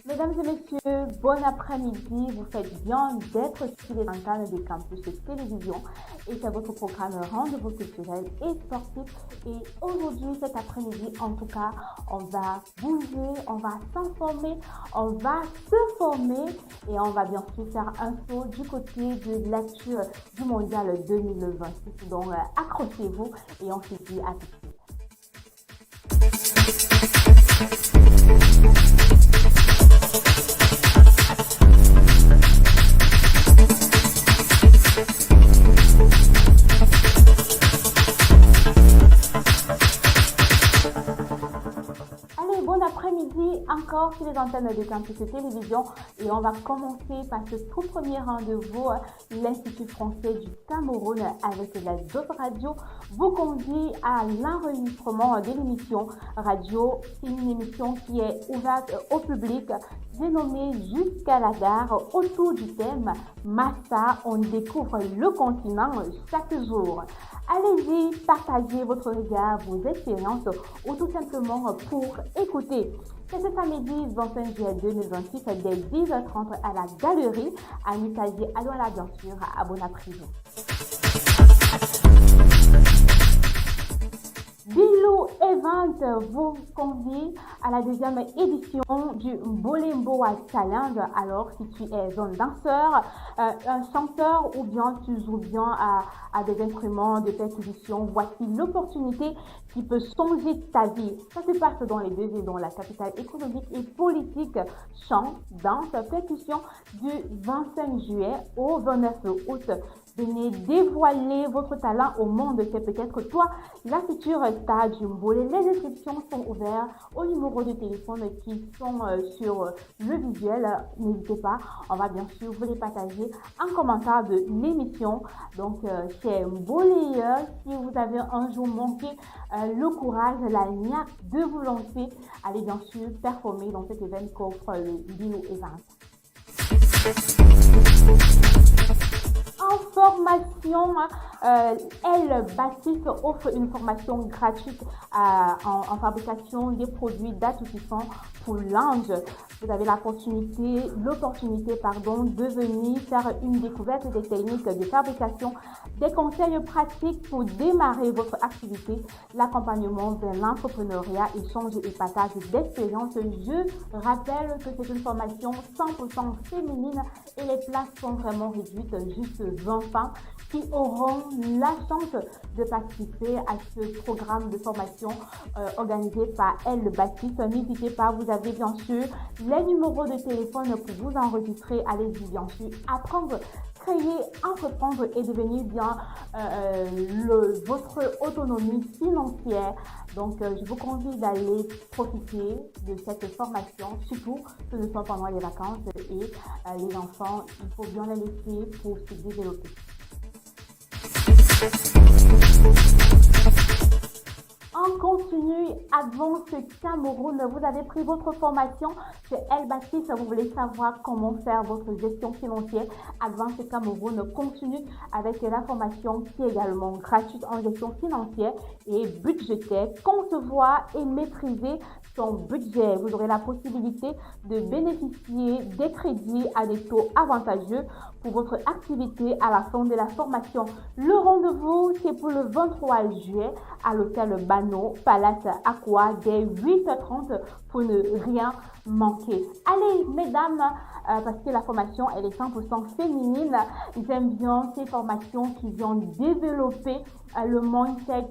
Mesdames et messieurs, bon après-midi. Vous faites bien d'être sur les antennes des campus de télévision et c'est votre programme Rendez-vous culturel et sportif. Et aujourd'hui, cet après-midi, en tout cas, on va bouger, on va s'informer, on va se former et on va bien sûr faire un saut du côté de l'actu du mondial 2026. Donc, accrochez-vous et on se dit à tout de suite. Bon après-midi encore sur les antennes de campus de télévision et on va commencer par ce tout premier rendez-vous. L'Institut français du Cameroun avec la Dose Radio vous convie à l'enregistrement de l'émission radio. C'est une émission qui est ouverte au public, dénommée Jusqu'à la gare, autour du thème Massa, on découvre le continent chaque jour. Allez-y, partagez votre regard, vos expériences ou tout simplement pour écouter. C'est ce samedi 25 juillet 2026 dès 10h30 à la galerie à Nitaji, allons à la bien sûr à Bonaprison. Bilou Event vous convie à la deuxième édition du Mbolemboa Challenge. Alors, si tu es un danseur, un chanteur ou bien tu joues bien à des instruments de percussion, voici l'opportunité qui peut changer ta vie. Ça se passe dans les deux villes, dans la capitale économique et politique, chant, danse, percussion, du 25 juillet au 29 août. Venez dévoiler votre talent au monde, c'est peut-être toi la future star du Mbolé. Les inscriptions sont ouvertes au numéro de téléphone qui sont sur le visuel. N'hésitez pas, on va bien sûr vous les partager en commentaire de l'émission. Donc, c'est Mbolé, si vous avez un jour manqué le courage, la niaque de vous lancer, allez bien sûr performer dans cet événement qu'offre le Bilou Event. En formation, Elle Baptiste offre une formation gratuite en fabrication des produits d'attouchissement pour l'ange. Vous avez l'opportunité de venir faire une découverte des techniques de fabrication, des conseils pratiques pour démarrer votre activité, l'accompagnement vers l'entrepreneuriat, échange et partage d'expériences. Je rappelle que c'est une formation 100% féminine et les places sont vraiment réduites, juste 20 femmes qui auront la chance de participer à ce programme de formation organisé par Elle Baptiste. N'hésitez pas, vous avez bien sûr les numéros de téléphone pour vous enregistrer. Allez-y bien sûr, apprendre, créer, entreprendre et devenir bien votre autonomie financière. Donc, je vous convie d'aller profiter de cette formation, surtout que nous sommes pendant les vacances et les enfants, il faut bien les laisser pour se développer. On continue, Advance Cameroun. Vous avez pris votre formation chez Elle Baptiste. Vous voulez savoir comment faire votre gestion financière. Advance Cameroun continue avec la formation qui est également gratuite en gestion financière et budgétaire. Concevoir et maîtriser son budget. Vous aurez la possibilité de bénéficier des crédits à des taux avantageux pour votre activité à la fin de la formation. Le rendez-vous, c'est pour le 23 juillet à l'hôtel Bano Palace Aqua dès 8h30 pour ne rien manquer. Allez, mesdames, parce que la formation, elle est 100% féminine. J'aime bien ces formations qui viennent développer le mindset,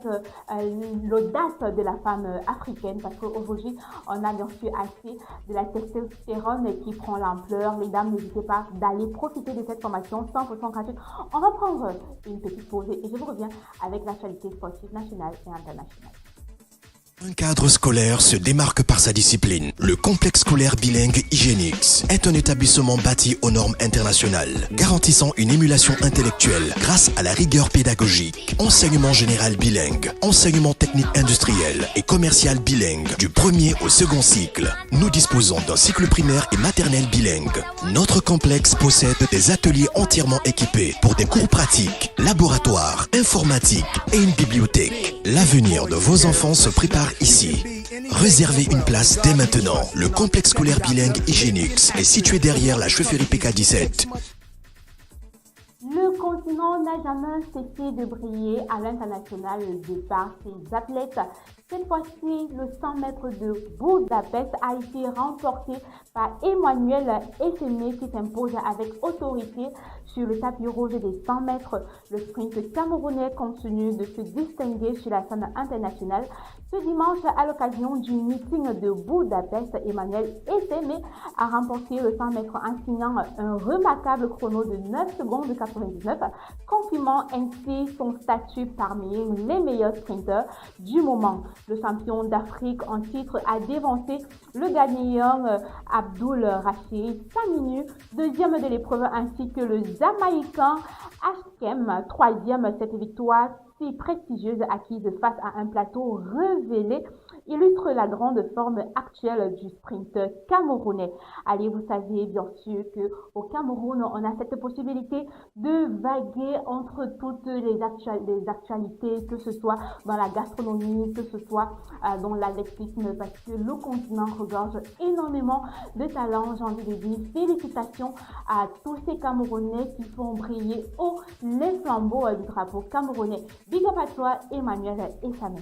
l'audace de la femme africaine, parce qu'aujourd'hui, on a bien sûr assez de la testostérone qui prend l'ampleur. Les dames, n'hésitez pas d'aller profiter de cette formation 100% gratuite. On va prendre une petite pause et je vous reviens avec l'actualité sportive nationale et internationale. Un cadre scolaire se démarque par sa discipline. Le complexe scolaire bilingue Hygienix est un établissement bâti aux normes internationales, garantissant une émulation intellectuelle grâce à la rigueur pédagogique. Enseignement général bilingue, enseignement technique industriel et commercial bilingue du premier au second cycle. Nous disposons d'un cycle primaire et maternel bilingue. Notre complexe possède des ateliers entièrement équipés pour des cours pratiques, laboratoires, informatiques et une bibliothèque. L'avenir de vos enfants se prépare ici. Réservez une place dès maintenant. Le complexe scolaire bilingue Hygienix est situé derrière la chaufferie PK17. Le continent n'a jamais cessé de briller à l'international de par ses athlètes. Cette fois-ci, le 100 mètres de Budapest a été remporté par Emmanuel Essémé qui s'impose avec autorité sur le tapis rouge des 100 mètres. Le sprint camerounais continue de se distinguer sur la scène internationale. Ce dimanche, à l'occasion du meeting de Budapest, Emmanuel Essémé a remporté le 100 mètres en signant un remarquable chrono de 9 secondes 99, confirmant ainsi son statut parmi les meilleurs sprinteurs du moment. Le champion d'Afrique en titre a dévancé le Ghanéen Abdul Rachid Saminu, deuxième de l'épreuve, ainsi que le Jamaïcain Ashkem, troisième. Cette victoire si prestigieuse acquise face à un plateau révélé illustre la grande forme actuelle du sprint camerounais. Allez, vous savez bien sûr qu'au Cameroun, on a cette possibilité de vaguer entre toutes les actualités, que ce soit dans la gastronomie, que ce soit dans l'athlétisme, parce que le continent regorge énormément de talents. J'ai envie de dire félicitations à tous ces Camerounais qui font briller haut les flambeaux du drapeau camerounais. Big up à toi, Emmanuel Essémé.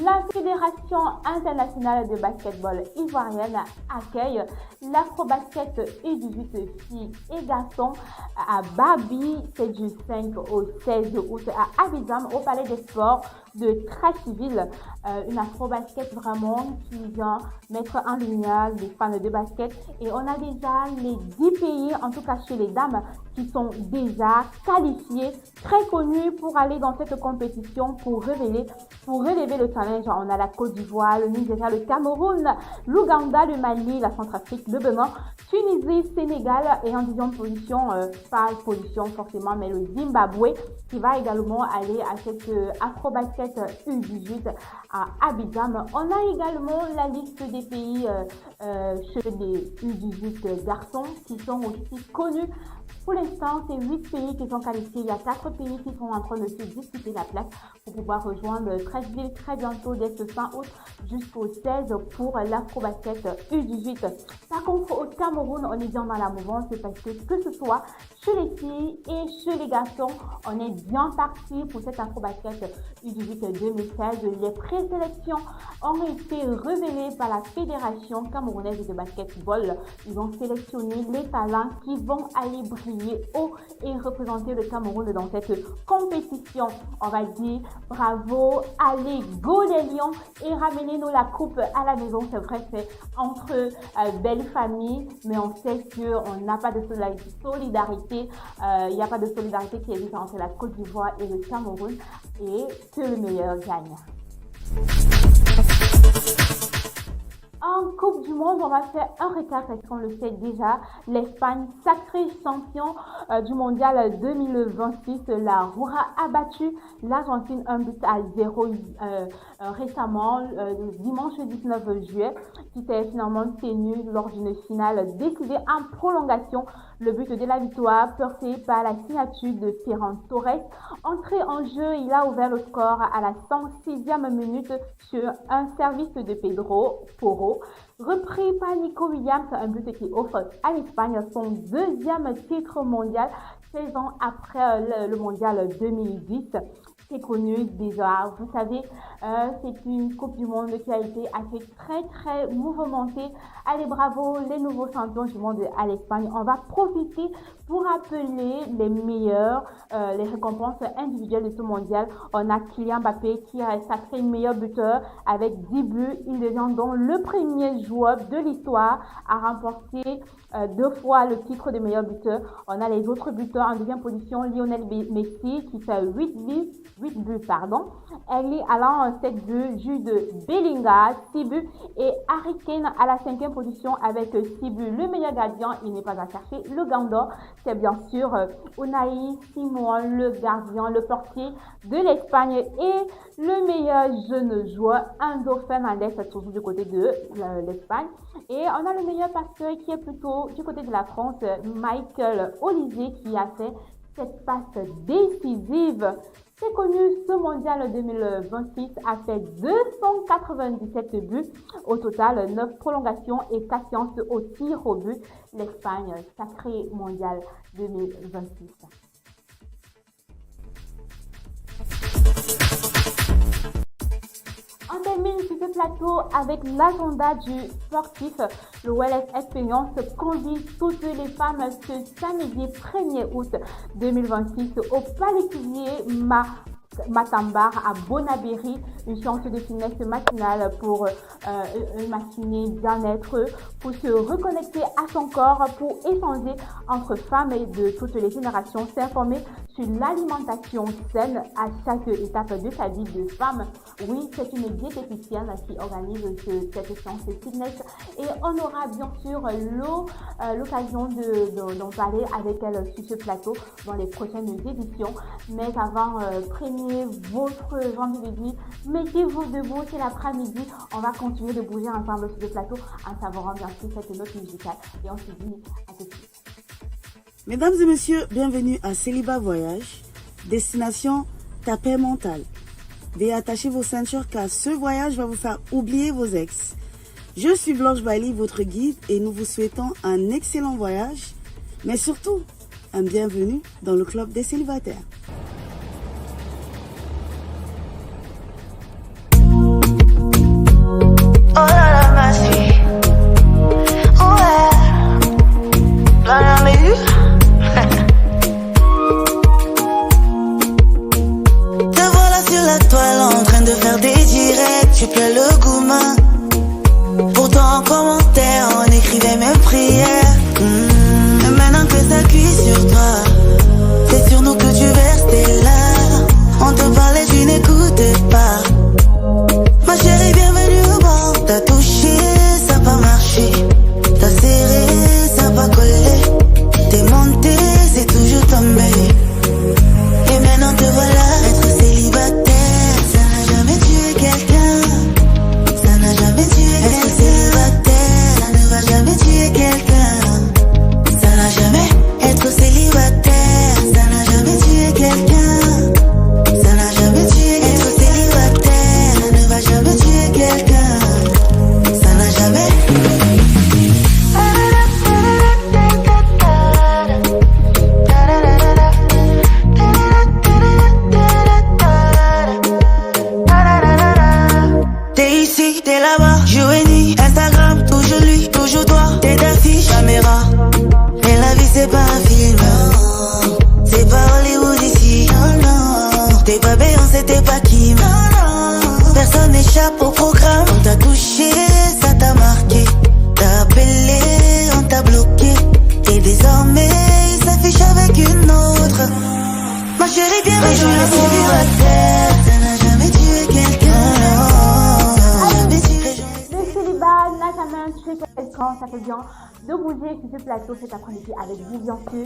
La Fédération internationale de basketball ivoirienne accueille l'Afrobasket U18 filles et garçons à Babi, c'est du 5 au 16 août à Abidjan au Palais des Sports de Tracheville. Une Afrobasket vraiment qui vient mettre en lumière les fans de basket, et on a déjà les 10 pays, en tout cas chez les dames, qui sont déjà qualifiés, très connus pour aller dans cette compétition pour relever le challenge. On a la Côte d'Ivoire, le Nigeria, le Cameroun, l'Ouganda, le Mali, la Centrafrique, le Bénin, Tunisie, Sénégal et en 10e position, pas position forcément, mais le Zimbabwe qui va également aller à cette Afrobasket U18 à Abidjan. On a également la liste des pays chez les U18 garçons qui sont aussi connus. Pour l'instant, c'est 8 pays qui sont qualifiés. Il y a 4 pays qui sont en train de se disputer la place pour pouvoir rejoindre Tracheville très bientôt, dès ce 100 août jusqu'au 16 pour l'Afrobasket U18. Par contre, au Cameroun, on est bien dans la mouvance, parce que ce soit chez les filles et chez les garçons, on est bien parti pour cette Afrobasket U18 2016. Les présélections ont été révélées par la Fédération camerounaise de basketball. Ils ont sélectionné les talents qui vont aller briller haut et représenter le Cameroun dans cette compétition. On va dire bravo, allez, go les Lions, et ramenez-nous la coupe à la maison. C'est vrai, c'est entre belles familles, mais on sait qu'on n'a pas de solidarité. Il n'y a pas de solidarité qui existe entre la Côte d'Ivoire et le Cameroun, et que le meilleur gagne. En Coupe du Monde, on va faire un récap parce qu'on le sait déjà. L'Espagne, sacré champion du mondial 2026, la Roura a battu l'Argentine 1-0 récemment, dimanche 19 juillet, qui s'est finalement tenu lors d'une finale décidée en prolongation. Le but de la victoire, porté par la signature de Ferran Torres. Entré en jeu, il a ouvert le score à la 106e minute sur un service de Pedro Porro. Repris par Nico Williams, un but qui offre à l'Espagne son deuxième titre mondial, 16 ans après le mondial 2010. C'est connu déjà, vous savez, c'est une Coupe du Monde qui a été assez très mouvementée. Allez, bravo les nouveaux champions du monde à l'Espagne. On va profiter pour appeler les meilleurs, les récompenses individuelles de ce mondial. On a Kylian Mbappé qui a sacré meilleur buteur avec 10 buts. Il devient donc le premier joueur de l'histoire à remporter 2 fois le titre de meilleur buteur. On a les autres buteurs en deuxième position, Lionel Messi qui fait 8 buts. Erling Haaland 7 buts, Jude Bellingham 6 buts et Harry Kane à la 5e position avec 6 buts. Le meilleur gardien, il n'est pas à chercher, le Gandor, c'est bien sûr Unai Simon, le gardien, le portier de l'Espagne, et le meilleur jeune joueur, Enzo Fernandez, toujours du côté de l'Espagne. Et on a le meilleur passeur qui est plutôt du côté de la France, Michael Olivier, qui a fait cette passe décisive C'est connu, ce mondial 2026 a fait 297 buts. Au total, 9 prolongations et 4 séances au tir au but. L'Espagne, sacré mondial 2026. On termine sur ce plateau avec l'agenda du sportif. Le Wellness Experience convie toutes les femmes ce samedi 1er août 2026 au Palais Cuvier Matambar à Bonabéry, une séance de finesse matinale pour une matinée bien-être, pour se reconnecter à son corps, pour échanger entre femmes et de toutes les générations, s'informer sur l'alimentation saine à chaque étape de sa vie de femme. Oui, c'est une diététicienne qui organise cette séance de fitness et on aura bien sûr l'occasion d'en parler avec elle sur ce plateau dans les prochaines éditions. Mais avant, prenez votre vendredi, mettez-vous debout, c'est l'après-midi. On va continuer de bouger ensemble sur le plateau en savourant bien sûr cette note musicale et on se dit à tout de suite. Mesdames et messieurs, bienvenue à Célibat Voyage, destination ta paix mentale. Veuillez attacher vos ceintures car ce voyage va vous faire oublier vos ex. Je suis Blanche Bailly, votre guide, et nous vous souhaitons un excellent voyage, mais surtout un bienvenue dans le club des célibataires. Oh là là, ma fille. Ouais. Là, là, mais te voilà sur la toile en train de faire des directs. Tu plais le gourmand. Pourtant en commentaire, on écrivait mes prières. Et maintenant que ça cuit sur toi, c'est sur nous que tu verses tes larmes. On te parlait, tu n'écoutes pas. Ma chérie, bienvenue au bord. T'as touché, ça n'a pas marché. T'as serré, ça n'a pas collé. T'es monté, c'est toujours tombé. Et maintenant te voilà, être célibataire. Ça n'a jamais tué quelqu'un. Ça n'a jamais tué quelqu'un. Être célibataire, ça ne va jamais tuer quelqu'un. Ça n'a jamais. Être célibataire, ça n'a jamais tué quelqu'un. Ça n'a jamais tué quelqu'un. Être célibataire, ça ne va jamais tuer quelqu'un. Ça n'a jamais. T'es ici, t'es là-bas, jour et nuit, Instagram, toujours lui, toujours toi. T'es d'affiche, caméra. Et la vie c'est pas un film, c'est pas Hollywood ici, non, non. T'es pas Beyoncé, t'es pas Kim, non, non. Personne n'échappe au programme. On t'a touché, ça t'a marqué. T'as appelé, on t'a bloqué. Et désormais, il s'affiche avec une autre. Ma chérie, bienvenue à célibataire. Ça n'a jamais tué quelqu'un. Le célibat n'a jamais tué quelqu'un, ça fait bien de bouger sur ce plateau cet après-midi avec vous, bien sûr,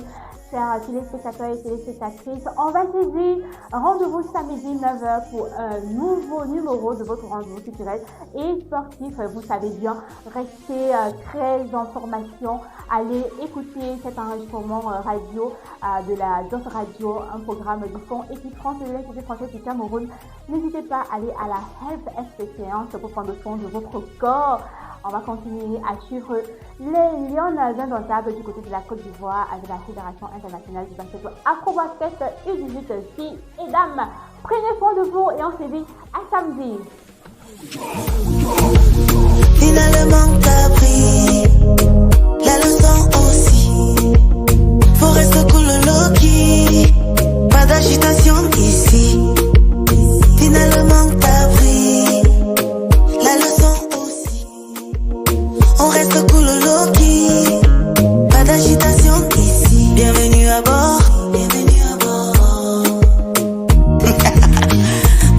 chers téléspectateurs et téléspectatrices. On va se dire rendez-vous samedi 9h pour un nouveau numéro de votre rendez-vous culturel et sportif. Vous savez bien, restez très en formation. Allez écouter cet enregistrement radio de la Danse Radio, un programme du Fonds Équipe France de l'Institut français du Cameroun. N'hésitez pas à aller à la Health Experience pour prendre soin de votre corps. On va continuer à suivre les Lions indomptables du côté de la Côte d'Ivoire avec la Fédération internationale du basket Afro-Basket U18 filles et dames. Prenez soin de vous et on se dit à samedi. Finalement t'as pris la leçon aussi. Faut rester cool low-key. Pas d'agitation ici. Finalement t'as pris la leçon aussi. On reste cool low-key. Pas d'agitation ici. Bienvenue à bord. Bienvenue à bord.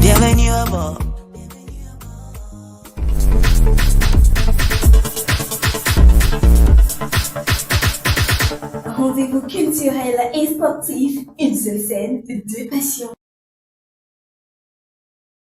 Bienvenue à bord. Rendez-vous culturel et sportif, une seule scène, deux passions.